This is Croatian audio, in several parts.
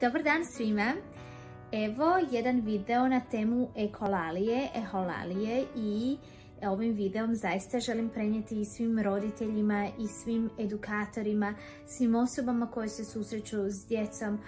Dobar dan svima! Evo jedan video na temu eholalije i ovim videom zaista želim prenijeti i svim roditeljima i svim edukatorima, svim osobama koje se susreću s djecom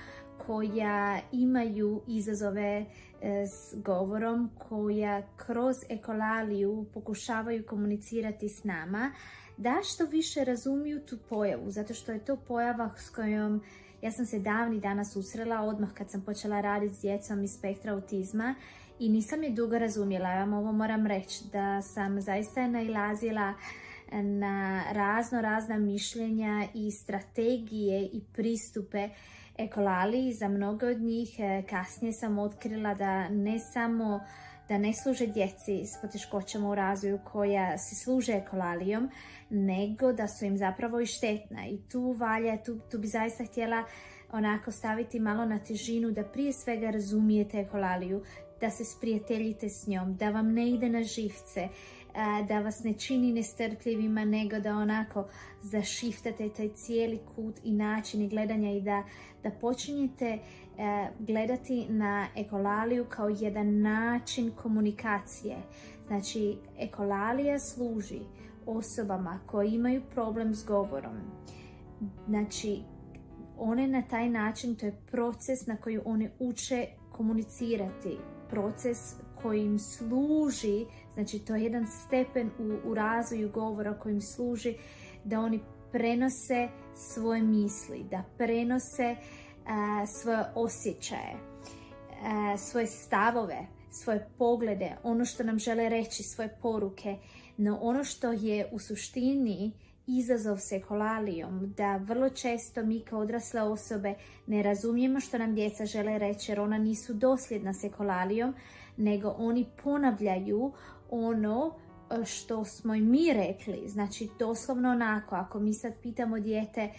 koja imaju izazove s govorom, koja kroz eholaliju pokušavaju komunicirati s nama, da što više razumiju tu pojavu, zato što je to pojava s kojom ja sam se davnih dana susrela odmah kad sam počela raditi s djecom iz spektra autizma i nisam je dugo razumjela. Ja vam ovo moram reći da sam zaista nailazila na razna mišljenja i strategije i pristupe eholaliji. Za mnogo od njih kasnije sam otkrila da ne služe djeci s poteškoćama u razvoju koja se služe eholalijom, nego da su im zapravo i štetna. I tu bi zaista htjela onako staviti malo na težinu da prije svega razumijete eholaliju, da se sprijateljite s njom, da vam ne ide na živce, da vas ne čini nestrpljivima, nego da onako zašiftate taj cijeli kut i način gledanja i da počinjete gledati na eholaliju kao jedan način komunikacije. Znači, eholalija služi osobama koji imaju problem s govorom. Znači, one na taj način, to je proces na koji one uče komunicirati, proces koji im služi, znači to je jedan stepen u razvoju govora koji im služi da oni prenose svoje misli, da prenose svoje osjećaje, svoje stavove, svoje poglede, ono što nam žele reći, svoje poruke. No ono što je u suštini izazov s eholalijom, da vrlo često mi kao odrasle osobe ne razumijemo što nam djeca žele reći jer ona nisu dosljedna s eholalijom, nego oni ponavljaju ono što smo i mi rekli. Znači doslovno onako, ako mi sad pitamo dijete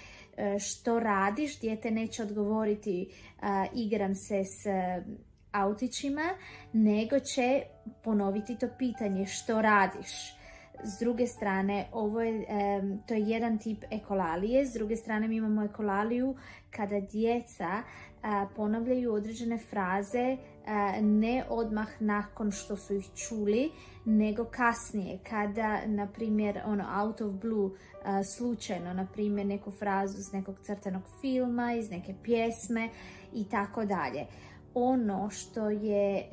što radiš, dijete neće odgovoriti igram se s autićima, nego će ponoviti to pitanje što radiš. S druge strane, to je jedan tip eholalije. S druge strane, mi imamo eholaliju kada djeca ponavljaju određene fraze ne odmah nakon što su ih čuli, nego kasnije, kada, na primjer, out of blue, slučajno, na primjer, neku frazu iz nekog crtanog filma, iz neke pjesme i tako dalje. Ono što je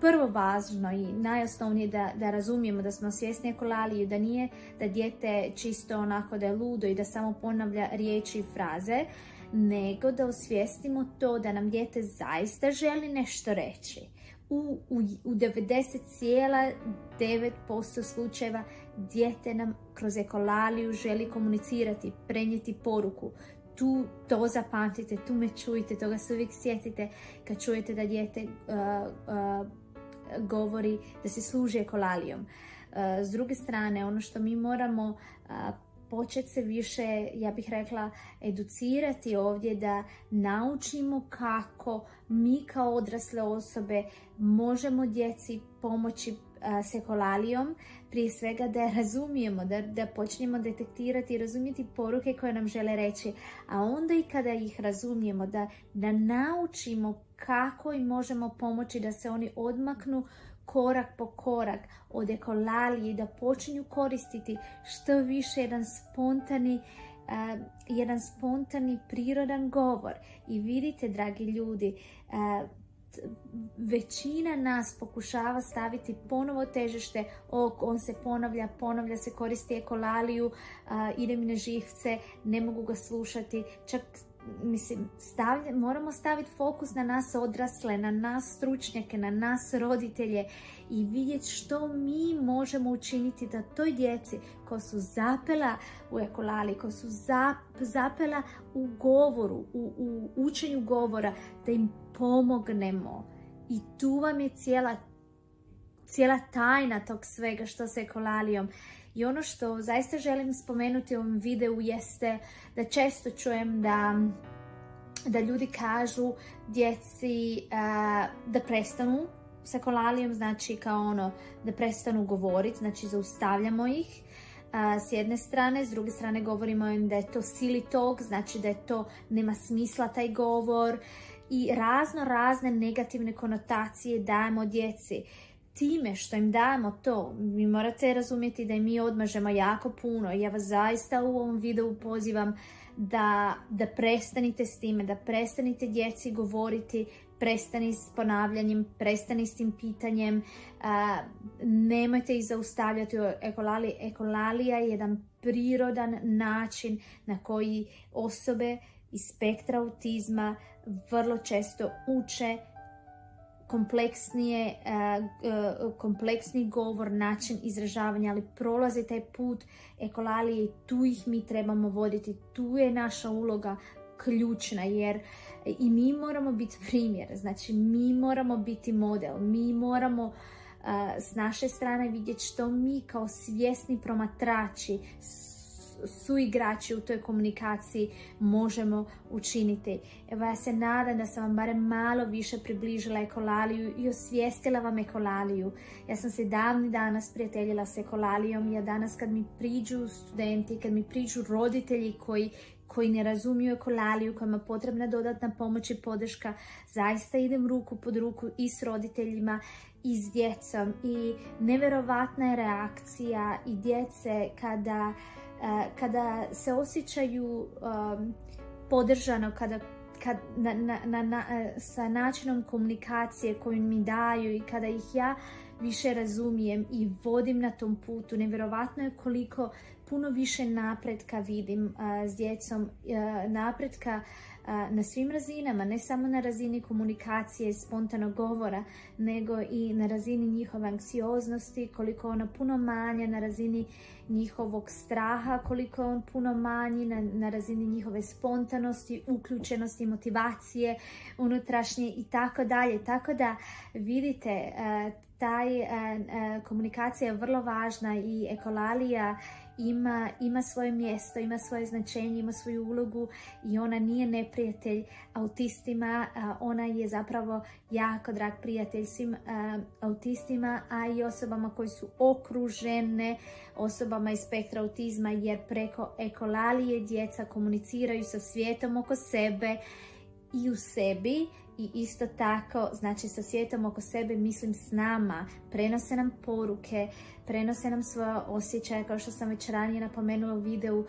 prvo važno i najosnovnije da razumijemo, da smo svjesni eholaliju, da nije da dijete čisto onako da je ludo i da samo ponavlja riječi i fraze, nego da osvijestimo to da nam dijete zaista želi nešto reći. U 90,9% slučajeva dijete nam kroz eholaliju želi komunicirati, prenijeti poruku. To zapamtite, tu me čujte, toga se uvijek sjetite kad čujete da dijete govori da se služi eholalijom. S druge strane, ono što mi moramo početi se više, ja bih rekla, educirati ovdje, da naučimo kako mi kao odrasle osobe možemo djeci pomoći s eholalijom, prije svega da razumijemo, da počnemo detektirati i razumjeti poruke koje nam žele reći, a onda i kada ih razumijemo, da naučimo kako im možemo pomoći da se oni odmaknu korak po korak od eholalije, da počinju koristiti što više jedan spontani prirodan govor. I vidite, dragi ljudi, većina nas pokušava staviti ponovo težište, on se ponavlja se, koristi eholaliju, ide mi na živce, ne mogu ga slušati. Čak, mislim, moramo staviti fokus na nas odrasle, na nas stručnjake, na nas roditelje i vidjeti što mi možemo učiniti da toj djeci koja su zapela u eholaliji, koja su zapela u govoru, u učenju govora, da im pomognemo. I tu vam je cijela tajna tog svega što se eholalijom. I ono što zaista želim spomenuti u ovom videu jeste da često čujem da ljudi kažu djeci da prestanu s eholalijom, znači kao da prestanu govoriti, znači zaustavljamo ih. s jedne strane, s druge strane govorimo im da je to silly talk, znači da je to nema smisla taj govor i razne negativne konotacije dajemo djeci. Time što im dajemo to, vi morate razumjeti da im mi odmažemo jako puno. Ja vas zaista u ovom videu pozivam da prestanite s time, da prestanite djeci govoriti, prestani s ponavljanjem, prestani s tim pitanjem, nemojte ih zaustavljati u ekolaliji. Ekolalija je jedan prirodan način na koji osobe iz spektra autizma vrlo često uče kompleksni govor, način izražavanja, ali prolaze taj put ekolalije i tu ih mi trebamo voditi. Tu je naša uloga ključna, jer i mi moramo biti primjer, znači mi moramo biti model, mi moramo s naše strane vidjeti što mi kao svjesni promatrači, suigrači u toj komunikaciji možemo učiniti. Evo, ja se nadam da sam vam barem malo više približila ekolaliju i osvijestila vam ekolaliju. Ja sam se davnih dana sprijateljila s ekolalijom. Ja danas kad mi priđu studenti, kad mi priđu roditelji koji ne razumiju ekolaliju, kojima je potrebna dodatna pomoć i podrška, zaista idem ruku pod ruku i s roditeljima i s djecom. I nevjerovatna je reakcija i djece kada se osjećaju podržano, sa načinom komunikacije koju mi daju i kada ih ja više razumijem i vodim na tom putu. Nevjerovatno je koliko puno više napretka vidim s djecom, napretka na svim razinama, ne samo na razini komunikacije, spontanog govora, nego i na razini njihove anksioznosti, koliko ona puno manja, na razini njihovog straha, koliko je on puno manji, na razini njihove spontanosti, uključenosti, motivacije unutrašnje i tako dalje. Tako da vidite, komunikacija je vrlo važna i ekolalija ima svoje mjesto, ima svoje značenje, ima svoju ulogu i ona nije neprijatelj autistima, ona je zapravo jako drag prijatelj svim autistima, a i osobama koji su okružene osobama iz spektra autizma, jer preko ekolalije djeca komuniciraju sa svijetom oko sebe i u sebi. I isto tako, znači sa svijetom oko sebe, mislim s nama, prenose nam poruke, prenose nam svoje osjećaje, kao što sam već ranije napomenula u videu.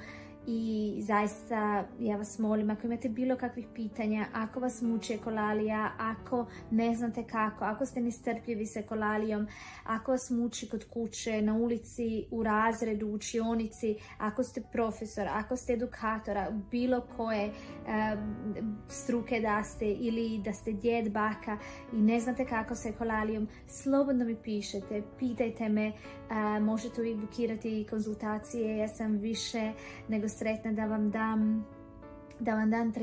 I zaista ja vas molim, ako imate bilo kakvih pitanja, ako vas muči ekolalija, ako ne znate kako, ako ste nestrpljivi s ekolalijom, ako vas muči kod kuće, na ulici, u razredu, u učionici, ako ste profesor, ako ste edukatora, bilo koje struke da ste ili da ste djed, baka i ne znate kako s ekolalijom, slobodno mi pišete, pitajte me, možete uvijek bukirati konzultacije. Ja sam više nego sretna da vam dam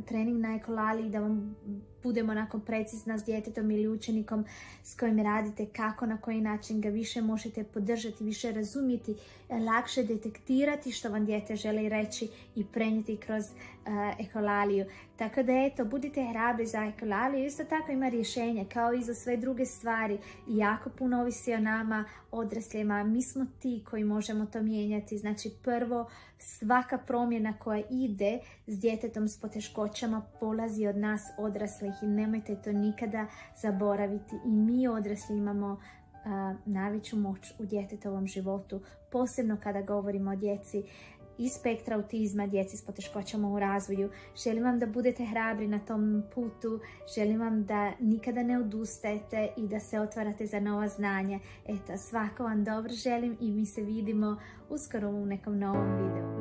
trening na ekolaliji, da vam budemo onako precizna s djetetom ili učenikom s kojim radite, kako, na koji način ga više možete podržati, više razumjeti, lakše detektirati što vam dijete želi reći i prenijeti kroz ekolaliju. Tako da eto, budite hrabri za ekolaliju. Isto tako ima rješenje kao i za sve druge stvari i jako puno ovisi o nama, odraslima. Mi smo ti koji možemo to mijenjati. Znači prvo, svaka promjena koja ide s djetetom s poteškoćama polazi od nas odraslih i nemojte to nikada zaboraviti. I mi odrasli imamo najveću moć u djetetovom životu, posebno kada govorimo o djeci iz spektra autizma, djeci s poteškoćama u razvoju. Želim vam da budete hrabri na tom putu, želim vam da nikada ne odustajete i da se otvarate za nova znanja. Eto, svako vam dobro želim i mi se vidimo uskoro u nekom novom videu.